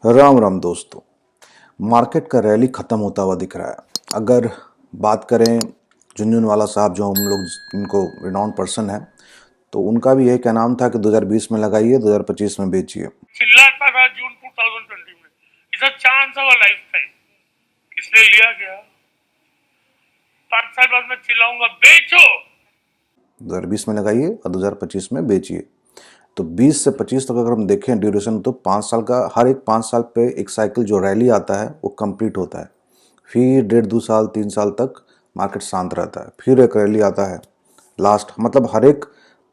राम राम दोस्तों। मार्केट का रैली ख़त्म होता हुआ दिख रहा है। अगर बात करें झुनझुनवाला साहब, जो हम लोग इनको रिनाउंड पर्सन है, तो उनका भी यही कहना था कि 2020 में लगाइए, 2025 में बेचिए। चिल्लाता था जून 2020 में, it's a chance of a life time. किसने लिया गया? 5 साल बाद मैं चिल्लाऊंगा बेचो। 2020 में लगाइए और 2025 में बेचिए। तो 20 से 25 तक अगर हम देखें ड्यूरेशन, तो 5 साल का, हर एक 5 साल पे एक साइकिल जो रैली आता है वो कंप्लीट होता है। फिर 1.5 2 साल 3 साल तक मार्केट शांत रहता है, फिर एक रैली आता है लास्ट, मतलब हर एक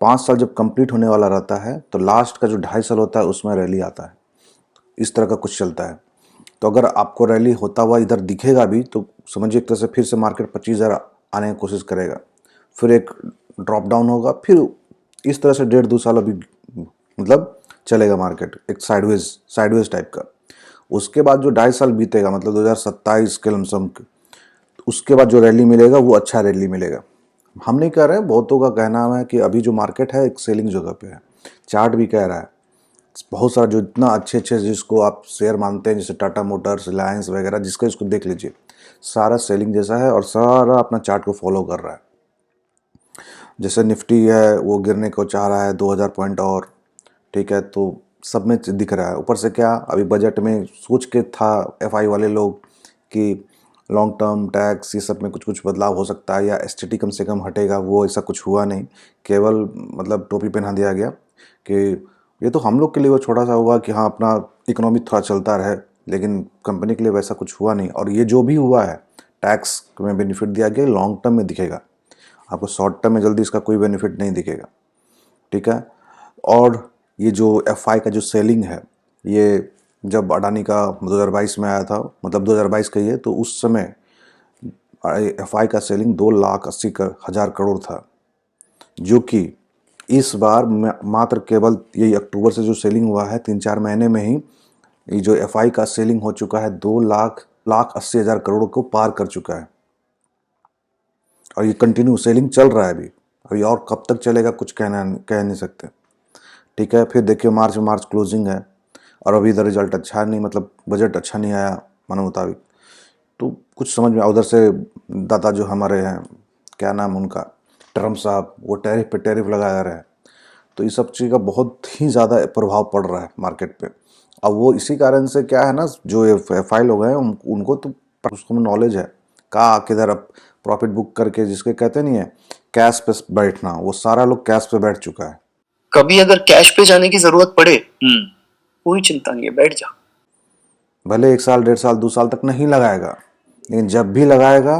5 साल जब कंप्लीट होने वाला रहता है तो लास्ट का जो 2.5 साल होता है उसमें रैली आता है। इस तरह का कुछ चलता है। तो अगर आपको रैली होता हुआ इधर दिखेगा भी तो समझिए एक तरह से फिर से मार्केट 25,000 आने की कोशिश करेगा, फिर एक ड्रॉप डाउन होगा, फिर इस तरह से 1.5 2 साल अभी मतलब चलेगा मार्केट एक साइडवेज टाइप का। उसके बाद जो 2.5 साल बीतेगा, मतलब 2027 के लमसम, उसके बाद जो रैली मिलेगा वो अच्छा रैली मिलेगा। हम नहीं कह रहे हैं, बहुतों का कहना है कि अभी जो मार्केट है एक सेलिंग जगह पे है। चार्ट भी कह रहा है, बहुत सारा जो इतना अच्छे अच्छे जिसको आप शेयर मानते हैं, जैसे टाटा मोटर्स, रिलायंस वगैरह, जिसका इसको देख लीजिए, सारा सेलिंग जैसा है और सारा अपना चार्ट को फॉलो कर रहा है। जैसे निफ्टी है वो गिरने को चाह रहा है 2000 पॉइंट और, ठीक है, तो सब में दिख रहा है। ऊपर से क्या, अभी बजट में सोच के था एफआई वाले लोग कि लॉन्ग टर्म टैक्स ये सब में कुछ कुछ बदलाव हो सकता है या एसटीटी कम से कम हटेगा, वो ऐसा कुछ हुआ नहीं। केवल मतलब टोपी पहना दिया गया कि ये तो हम लोग के लिए वो छोटा सा हुआ कि हाँ अपना इकोनॉमी थोड़ा चलता रहे, लेकिन कंपनी के लिए वैसा कुछ हुआ नहीं। और ये जो भी हुआ है टैक्स में बेनिफिट दिया गया, लॉन्ग टर्म में दिखेगा आपको, शॉर्ट टर्म में जल्दी इसका कोई बेनिफिट नहीं दिखेगा, ठीक है। और ये जो एफआई का जो सेलिंग है, ये जब अडानी का 2022 में आया था, मतलब 2022 का ये, तो उस समय एफआई का सेलिंग 2,80,000 करोड़ था, जो कि इस बार मात्र केवल यही अक्टूबर से जो सेलिंग हुआ है 3 4 महीने में ही ये जो एफआई का सेलिंग हो चुका है 2,80,000 करोड़ को पार कर चुका है। और ये कंटिन्यू सेलिंग चल रहा है अभी और कब तक चलेगा कुछ कह नहीं सकते, ठीक है। फिर देखिए मार्च क्लोजिंग है और अभी इधर रिजल्ट अच्छा नहीं, मतलब बजट अच्छा नहीं आया मन मुताबिक। तो कुछ समझ में, उधर से दादा जो हमारे हैं, क्या नाम उनका, ट्रम्प साहब, वो टैरिफ पे टैरिफ लगा रहे हैं। तो इस सब चीज़ का बहुत ही ज़्यादा प्रभाव पड़ रहा है मार्केट पे। अब वो इसी कारण से क्या है ना, जो एफआई लोग हैं उनको तो उसको नॉलेज है कहाँ किधर अब प्रॉफिट बुक करके, जिसके कहते नहीं है कैश पे बैठना, वो सारा लोग कैश पे बैठ चुका है। कभी अगर कैश पे जाने की जरूरत पड़े, कोई चिंता नहीं है, बैठ जा। भले 1 साल 1.5 साल 2 साल तक नहीं लगाएगा, लेकिन जब भी लगाएगा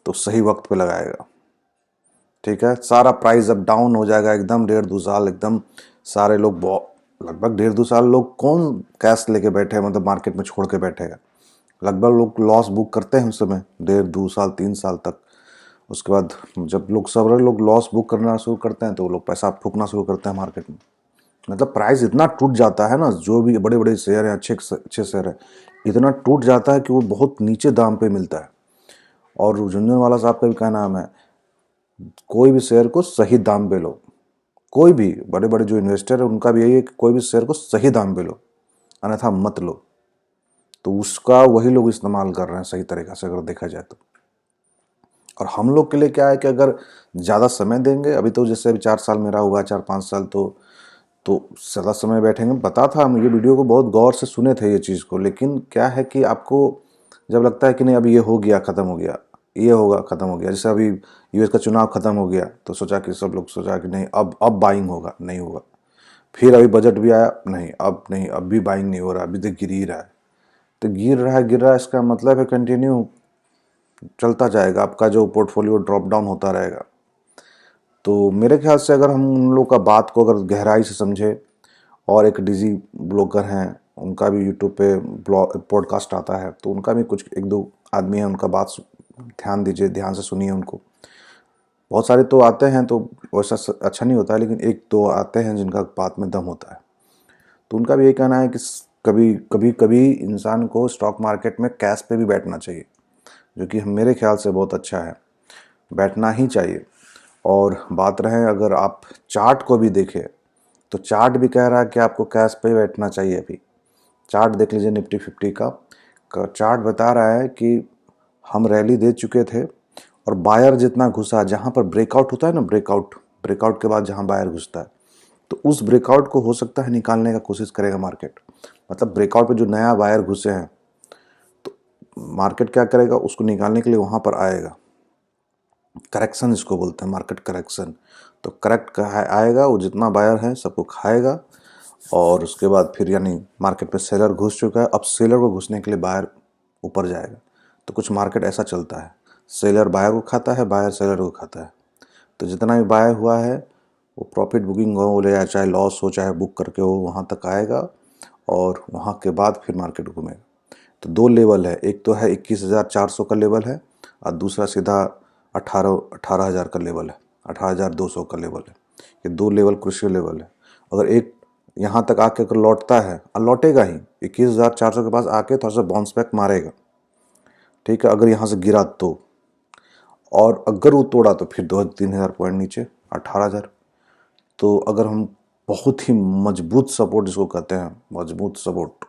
तो सही वक्त पे लगाएगा, ठीक है। सारा प्राइस अब डाउन हो जाएगा एकदम 1.5 2 साल एकदम। सारे लोग लगभग 1.5 2 साल लोग कौन कैश लेके बैठे हैं, मतलब मार्केट में छोड़ के बैठेगा। लगभग लोग लॉस बुक करते हैं उस समय 1.5 2 साल 3 साल तक। उसके बाद जब लोग सब लोग लॉस बुक करना शुरू करते हैं तो वो लोग पैसा फूकना शुरू करते हैं मार्केट में। मतलब प्राइस इतना टूट जाता है ना, जो भी बड़े बड़े शेयर हैं, अच्छे अच्छे शेयर है, इतना टूट जाता है कि वो बहुत नीचे दाम पे मिलता है। और झुनझुनवाला साहब का भी क्या नाम है, कोई भी शेयर को सही दाम पे लो। कोई भी बड़े बड़े जो इन्वेस्टर है उनका भी यही है कि कोई भी शेयर को सही दाम पे लो, अन्यथा मत लो। तो उसका वही लोग इस्तेमाल कर रहे हैं सही तरीक़ा से अगर देखा जाए तो। और हम लोग के लिए क्या है कि अगर ज़्यादा समय देंगे, अभी तो जैसे अभी 4 साल मेरा हुआ, 4 5 साल, तो ज़्यादा समय बैठेंगे। पता था, हम ये वीडियो को बहुत गौर से सुने थे ये चीज़ को, लेकिन क्या है कि आपको जब लगता है कि नहीं अब ये हो गया, ख़त्म हो गया, ये होगा, ख़त्म हो गया, जैसे अभी यूएस का चुनाव ख़त्म हो गया तो सोचा कि सब लोग सोचा कि नहीं अब बाइंग होगा, नहीं होगा। फिर अभी बजट भी आया, नहीं अब नहीं, अब भी बाइंग नहीं हो रहा, अभी तक गिर ही रहा है। तो गिर रहा है, इसका मतलब है कंटिन्यू चलता जाएगा, आपका जो पोर्टफोलियो ड्रॉप डाउन होता रहेगा। तो मेरे ख्याल से अगर हम उन लोग का बात को अगर गहराई से समझे, और एक डिजी ब्लॉगर हैं, उनका भी यूट्यूब पे पॉडकास्ट आता है, तो उनका भी कुछ 1 2 आदमी हैं, उनका बात ध्यान दीजिए, ध्यान से सुनिए उनको। बहुत सारे तो आते हैं तो वैसा अच्छा नहीं होता है, लेकिन 1 2 आते हैं जिनका बात में दम होता है। तो उनका भी यही कहना है कि कभी कभी कभी इंसान को स्टॉक मार्केट में कैश पे भी बैठना चाहिए, जो कि मेरे ख्याल से बहुत अच्छा है, बैठना ही चाहिए। और बात रहे अगर आप चार्ट को भी देखें, तो चार्ट भी कह रहा है कि आपको कैश पे बैठना चाहिए अभी, चार्ट देख लीजिए निफ्टी 50 का चार्ट बता रहा है कि हम रैली दे चुके थे और बायर जितना घुसा, जहाँ पर ब्रेकआउट होता है ना, ब्रेकआउट के बाद जहाँ बायर घुसता है, तो उस ब्रेकआउट को हो सकता है निकालने का कोशिश करेगा मार्केट। मतलब ब्रेकआउट पे जो नया बायर घुसे हैं तो मार्केट क्या करेगा, उसको निकालने के लिए वहाँ पर आएगा। करेक्शन इसको बोलते हैं, मार्केट करेक्शन। तो करेक्ट आएगा, वो जितना बायर है सबको खाएगा और उसके बाद फिर यानी मार्केट पे सेलर घुस चुका है, अब सेलर को घुसने के लिए बायर ऊपर जाएगा। तो कुछ मार्केट ऐसा चलता है, सेलर बायर को खाता है, बायर सेलर को खाता है। तो जितना भी बाय हुआ है वो प्रॉफिट बुकिंग हो या चाहे लॉस हो चाहे बुक करके हो, वहाँ तक आएगा और वहाँ के बाद फिर मार्केट घूमेगा। तो दो लेवल है, एक तो है 21,400 का लेवल है और दूसरा सीधा 18,000 का लेवल है, 18,200 का लेवल है। ये दो लेवल क्रूशियल लेवल है। अगर एक यहाँ तक आके अगर लौटता है और लौटेगा ही, 21,400 के पास आके थोड़ा सा बाउंस बैक मारेगा, ठीक है। अगर यहाँ से गिरा तो, और अगर वो तोड़ा तो फिर 2-3,000 पॉइंट नीचे 18,000। तो अगर हम बहुत ही मजबूत सपोर्ट जिसको कहते हैं, मजबूत सपोर्ट,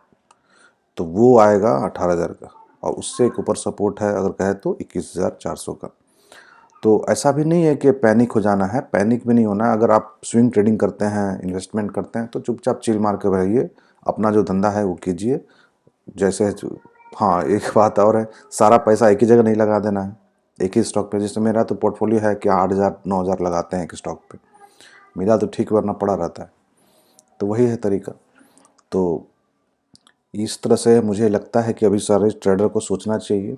तो वो आएगा 18,000 का, और उससे एक ऊपर सपोर्ट है अगर कहे तो 21,400 का। तो ऐसा भी नहीं है कि पैनिक हो जाना है, पैनिक भी नहीं होना है। अगर आप स्विंग ट्रेडिंग करते हैं, इन्वेस्टमेंट करते हैं, तो चुपचाप चिल मार के रहिए, अपना जो धंधा है वो कीजिए जैसे। हाँ, एक बात और है, सारा पैसा एक ही जगह नहीं लगा देना है, एक ही स्टॉक पे। जैसे मेरा तो पोर्टफोलियो है कि 8,000-9,000 लगाते हैं एक स्टॉक पे, मिला तो ठीक वरना पड़ा रहता है। तो वही है तरीका। तो इस तरह से मुझे लगता है कि अभी सारे ट्रेडर को सोचना चाहिए,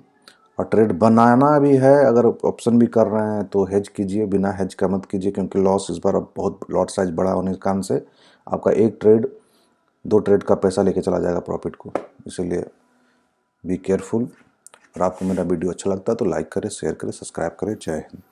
और ट्रेड बनाना भी है। अगर ऑप्शन भी कर रहे हैं तो हेज कीजिए, बिना हेज का मत कीजिए, क्योंकि लॉस इस बार अब बहुत लॉट साइज बड़ा होने के कारण से आपका एक ट्रेड 2 ट्रेड का पैसा लेके चला जाएगा प्रॉफिट को। इसीलिए बी केयरफुल। और आपको मेरा वीडियो अच्छा लगता है तो लाइक करें, शेयर करें, सब्सक्राइब करें। जय हिंद।